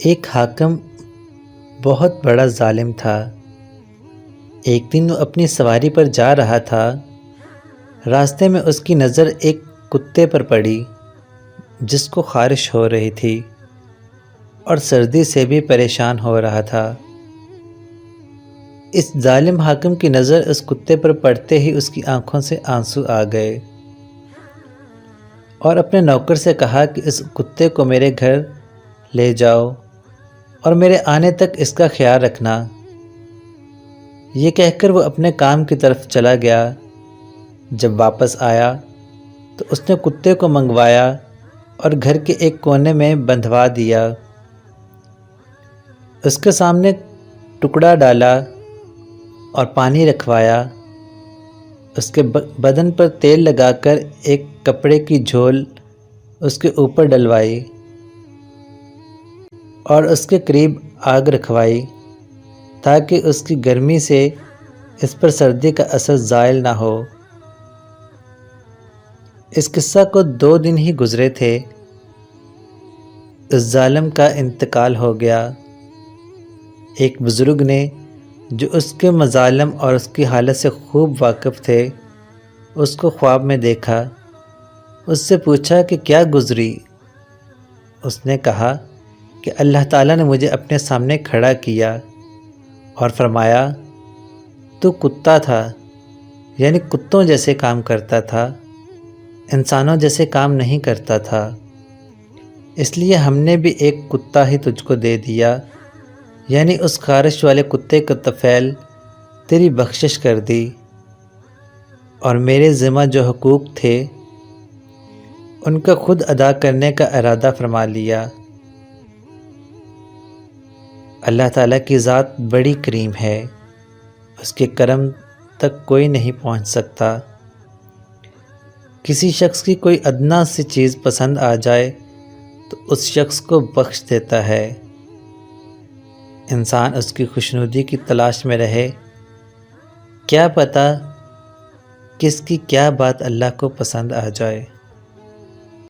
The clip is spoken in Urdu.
ایک حاکم بہت بڑا ظالم تھا۔ ایک دن وہ اپنی سواری پر جا رہا تھا۔ راستے میں اس کی نظر ایک کتے پر پڑی جس کو خارش ہو رہی تھی اور سردی سے بھی پریشان ہو رہا تھا۔ اس ظالم حاکم کی نظر اس کتے پر پڑتے ہی اس کی آنکھوں سے آنسو آ گئے اور اپنے نوکر سے کہا کہ اس کتے کو میرے گھر لے جاؤ اور میرے آنے تک اس کا خیال رکھنا۔ یہ کہہ کر وہ اپنے کام کی طرف چلا گیا۔ جب واپس آیا تو اس نے کتے کو منگوایا اور گھر کے ایک کونے میں بندھوا دیا۔ اس کے سامنے ٹکڑا ڈالا اور پانی رکھوایا۔ اس کے بدن پر تیل لگا کر ایک کپڑے کی جھول اس کے اوپر ڈلوائی اور اس کے قریب آگ رکھوائی تاکہ اس کی گرمی سے اس پر سردی کا اثر زائل نہ ہو۔ اس قصہ کو 2 دن ہی گزرے تھے، اس ظالم کا انتقال ہو گیا۔ ایک بزرگ نے جو اس کے مظالم اور اس کی حالت سے خوب واقف تھے اس کو خواب میں دیکھا۔ اس سے پوچھا کہ کیا گزری؟ اس نے کہا کہ اللہ تعالیٰ نے مجھے اپنے سامنے کھڑا کیا اور فرمایا تو کتا تھا، یعنی کتوں جیسے کام کرتا تھا، انسانوں جیسے کام نہیں کرتا تھا، اس لیے ہم نے بھی ایک کتا ہی تجھ کو دے دیا، یعنی اس خارش والے کتے کا طفیل تیری بخشش کر دی اور میرے ذمہ جو حقوق تھے ان کا خود ادا کرنے کا ارادہ فرما لیا۔ اللہ تعالیٰ کی ذات بڑی کریم ہے، اس کے کرم تک کوئی نہیں پہنچ سکتا۔ کسی شخص کی کوئی ادنا سی چیز پسند آ جائے تو اس شخص کو بخش دیتا ہے۔ انسان اس کی خوشنودی کی تلاش میں رہے، کیا پتہ کس کی کیا بات اللہ کو پسند آ جائے۔